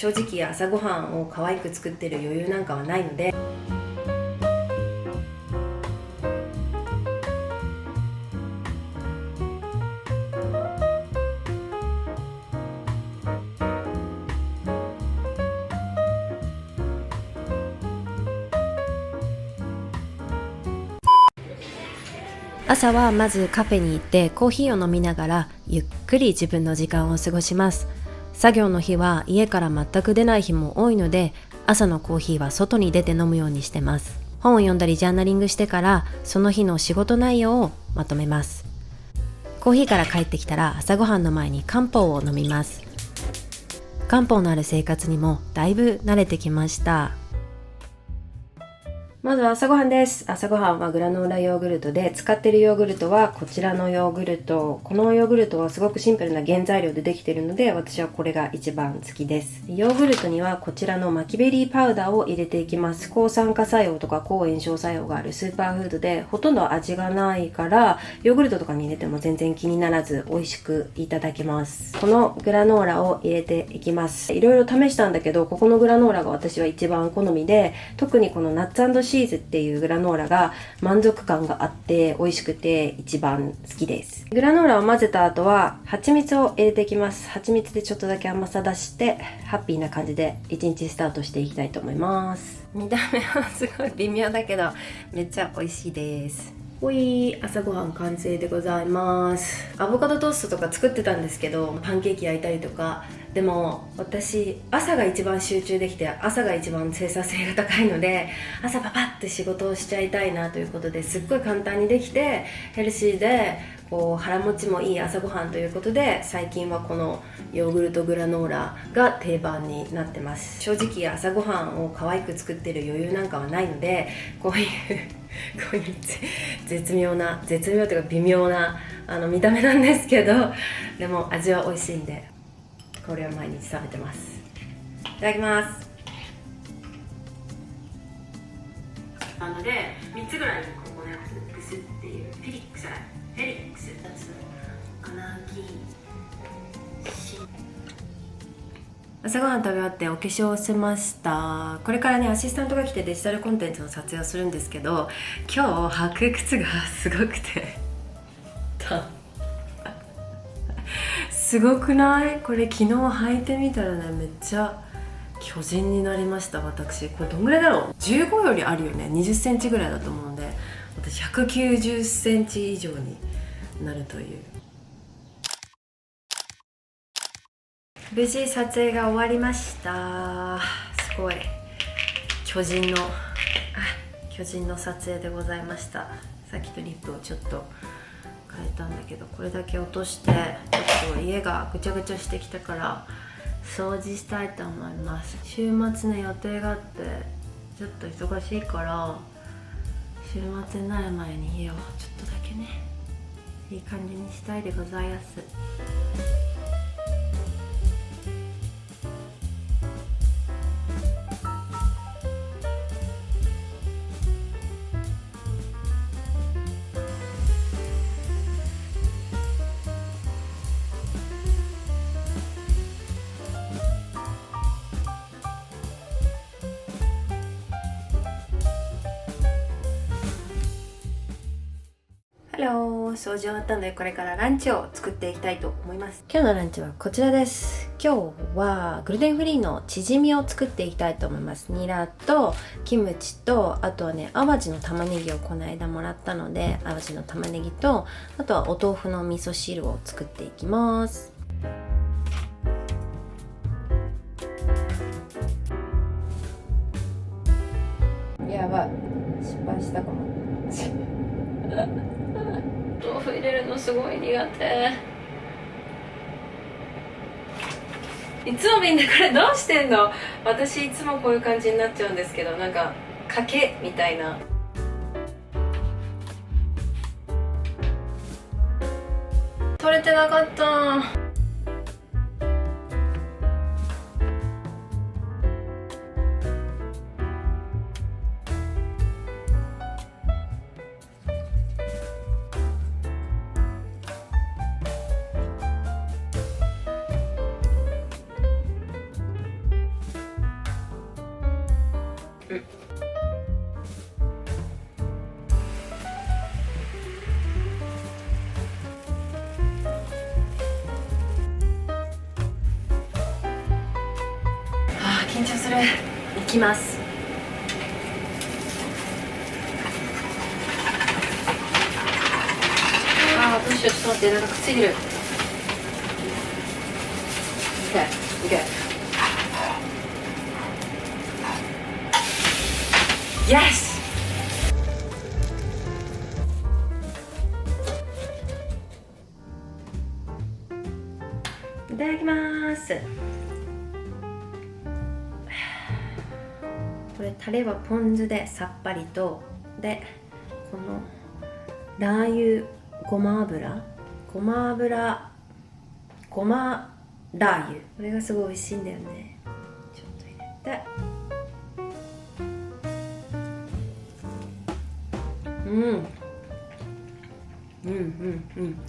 正直朝ごはんを可愛く作ってる余裕なんかはないので、朝はまずカフェに行ってコーヒーを飲みながらゆっくり自分の時間を過ごします。作業の日は家から全く出ない日も多いので、朝のコーヒーは外に出て飲むようにしてます。本を読んだりジャーナリングしてからその日の仕事内容をまとめます。コーヒーから帰ってきたら朝ごはんの前に漢方を飲みます。漢方のある生活にもだいぶ慣れてきました。まずは朝ごはんです。朝ごはんはグラノーラヨーグルトで、使っているヨーグルトはこちらのヨーグルト。このヨーグルトはすごくシンプルな原材料でできているので、私はこれが一番好きです。ヨーグルトにはこちらのマキベリーパウダーを入れていきます。抗酸化作用とか抗炎症作用があるスーパーフードで、ほとんど味がないから、ヨーグルトとかに入れても全然気にならず美味しくいただけます。このグラノーラを入れていきます。いろいろ試したんだけど、ここのグラノーラが私は一番好みで、特にこのナッツ&シーズっていうグラノーラが満足感があって美味しくて一番好きです。グラノーラを混ぜた後は蜂蜜を入れていきます。蜂蜜でちょっとだけ甘さ出してハッピーな感じで一日スタートしていきたいと思います。見た目はすごい微妙だけどめっちゃ美味しいです。ほい、朝ごはん完成でございます。アボカドトーストとか作ってたんですけど、パンケーキ焼いたりとか、でも私朝が一番集中できて朝が一番生産性が高いので、朝パパって仕事をしちゃいたいなということで、すっごい簡単にできてヘルシーでこう腹持ちもいい朝ごはんということで、最近はこのヨーグルトグラノーラが定番になってます。正直朝ごはんを可愛く作ってる余裕なんかはないので、こういう絶妙というか微妙な見た目なんですけど、でも味は美味しいんでこれを毎日食べてます。いただきます。で3つぐらいココナックスっていうフェリックス朝ごはん食べ終わってお化粧をしました。これからねアシスタントが来てデジタルコンテンツの撮影をするんですけど、今日履く靴がすごくてすごくない？これ昨日履いてみたらね、めっちゃ巨人になりました。私これどんぐらいだろう、15よりあるよね。20センチぐらいだと思うんで、私190センチ以上になるという。無事撮影が終わりました。すごい巨人の撮影でございました。さっきとリップをちょっと変えたんだけど、これだけ落としてちょっと家がぐちゃぐちゃしてきたから掃除したいと思います。週末ね予定があってちょっと忙しいから、週末になる前に家をちょっとだけねいい感じにしたいでございます。掃除終わったのでこれからランチを作っていきたいと思います。今日のランチはこちらです。今日はグルテンフリーのチヂミを作っていきたいと思います。ニラとキムチと、あとはね淡路の玉ねぎをこの間もらったので淡路の玉ねぎと、あとはお豆腐の味噌汁を作っていきます。やばい、失敗したかも豆腐入れるのすごい苦手。いつもみんなこれどうしてんの？私いつもこういう感じになっちゃうんですけど、なんか賭けみたいな。取れてなかった。緊張する。いきます。どうしよう、ちょっと待って、なんかくっついてる。OK Yes。 いただきます。これタレはポン酢でさっぱりと、でこのラー油、ごま油ラー油、これがすごい美味しいんだよね。ちょっと入れて、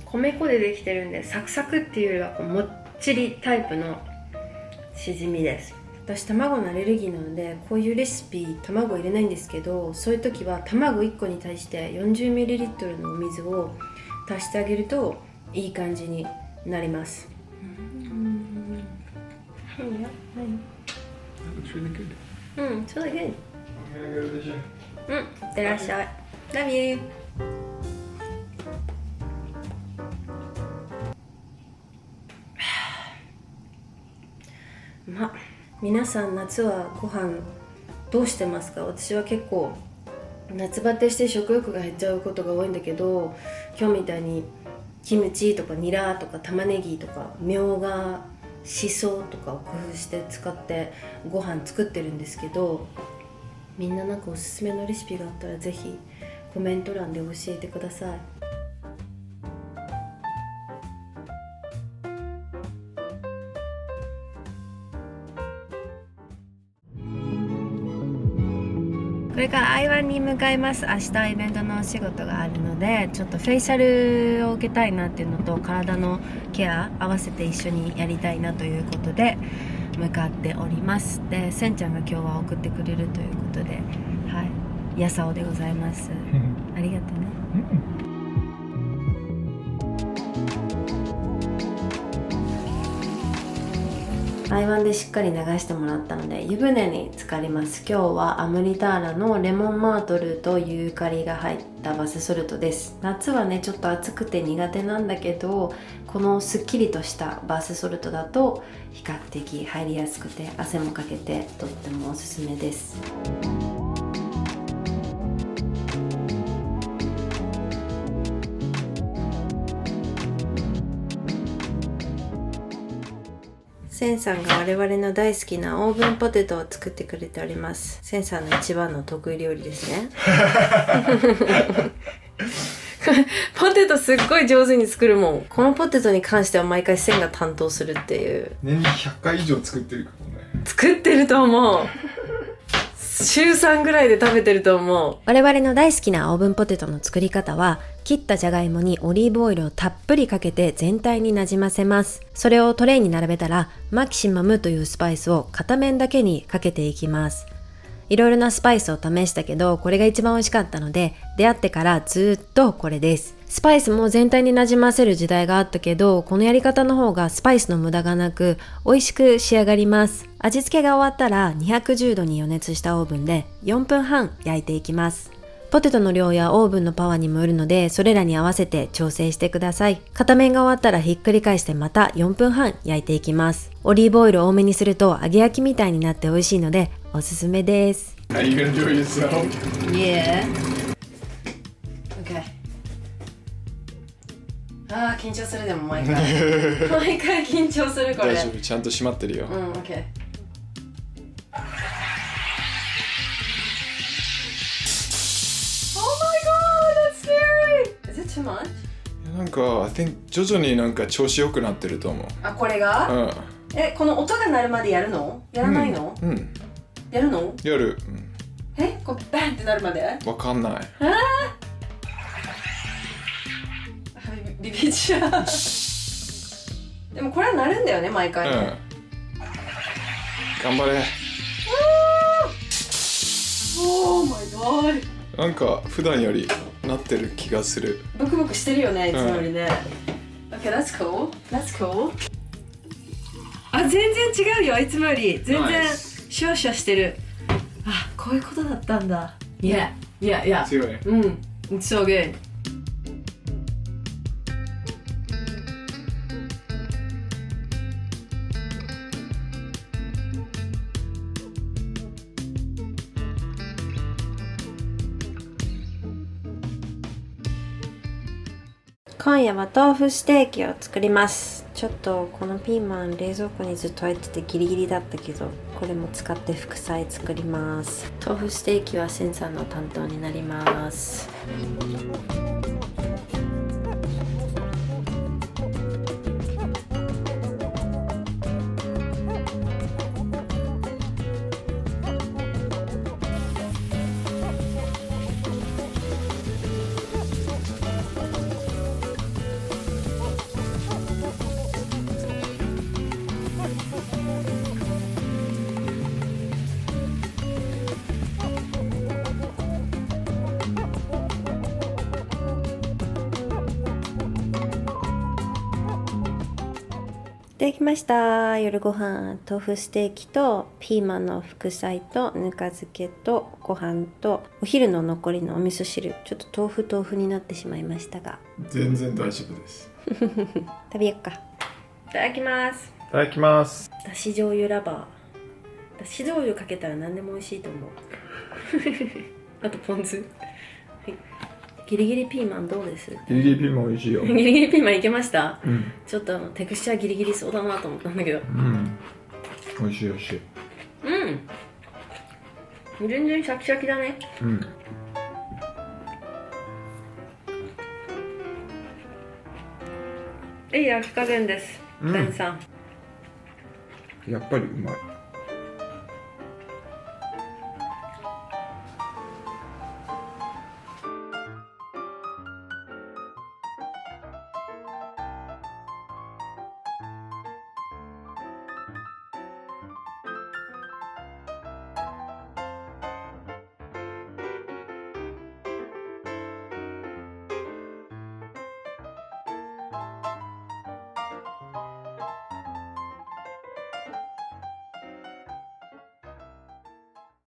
米粉でできてるんでサクサクっていうよりはもっちりタイプのしじみです。私卵のアレルギーなのでこういうレシピ卵入れないんですけど、そういう時は卵1個に対して 40ml のお水を足してあげるといい感じになります。Looks really good. It's really good. I'm gonna go to the gym. いってらっしゃい。Love you. 皆さん夏はご飯どうしてますか？私は結構夏バテして食欲が減っちゃうことが多いんだけど、今日みたいにキムチとかニラとか玉ねぎとかみょうが、しそとかを工夫して使ってご飯作ってるんですけど、みんななんかおすすめのレシピがあったらぜひコメント欄で教えてください。これからアイワンに向かいます。明日イベントのお仕事があるので、ちょっとフェイシャルを受けたいなっていうのと体のケア合わせて一緒にやりたいなということで向かっております。で、せんちゃんが今日は送ってくれるということで、はい、やさおでございます。ありがとうね。アイワンでしっかり流してもらったので湯船に浸かります。今日はアムリターラのレモンマートルとユーカリが入ったバスソルトです。夏はねちょっと暑くて苦手なんだけど、このすっきりとしたバスソルトだと比較的入りやすくて汗もかけてとってもおすすめです。センさんが我々の大好きなオーブンポテトを作ってくれております。センさんの一番の得意料理ですね。ポテトすっごい上手に作るもん。このポテトに関しては毎回センが担当するっていう。年に100回以上作ってるかもね。作ってると思う。週3ぐらいで食べてると思う。我々の大好きなオーブンポテトの作り方は、切ったじゃがいもにオリーブオイルをたっぷりかけて全体になじませます。それをトレイに並べたら、マキシマムというスパイスを片面だけにかけていきます。いろいろなスパイスを試したけど、これが一番美味しかったので、出会ってからずっとこれです。スパイスも全体になじませる時代があったけど、このやり方の方がスパイスの無駄がなく美味しく仕上がります。味付けが終わったら210度に予熱したオーブンで4分半焼いていきます。ポテトの量やオーブンのパワーにもよるので、それらに合わせて調整してください。片面が終わったらひっくり返してまた4分半焼いていきます。オリーブオイル多めにすると揚げ焼きみたいになって美味しいのでおすすめです。Are you gonna do it yourself? Yeah. Okay. 緊張するでも毎回毎回緊張するこれ。大丈夫、ちゃんと閉まってるよ。OK。Is it too much? なんか、I think 徐々になんか調子良くなってると思う。あ、これが？この音が鳴るまでやるの？やらないの？やるの？やる。こうバンってなるまで？わかんない。ビビっちゃう。でもこれは鳴るんだよね、毎回ね。頑張れ。Oh my god。なんか普段よりなってる気がする。ブクブクしてるよね、いつもよりね。Okay, that's cool. That's cool. あ、全然違うよ、いつもより。全然シュワシュワしてる。あ、こういうことだったんだ。Yeah, yeah, yeah. 強い。うん。It's so good. 今夜は豆腐ステーキを作ります。ちょっとこのピーマン冷蔵庫にずっと入っててギリギリだったけど、これも使って副菜作ります。豆腐ステーキはセンさんの担当になります。できました。夜ご飯、豆腐ステーキとピーマンの副菜とぬか漬けとご飯とお昼の残りのお味噌汁。ちょっと豆腐になってしまいましたが、全然大丈夫です。食べよっか。いただきます。いただきます。だし醤油ラバー。だし醤油かけたら何でも美味しいと思う。あとポン酢。はい。ギリギリピーマンどうです？ギリギリピーマン美味しいよ。ギリギリピーマンいけました？うん。ちょっとテクスチャーギリギリそうだなと思ったんだけど。うん。美味しい美味しい。うん。全然シャキシャキだね。うん。いい焼き加減です。ベンさん。やっぱりうまい。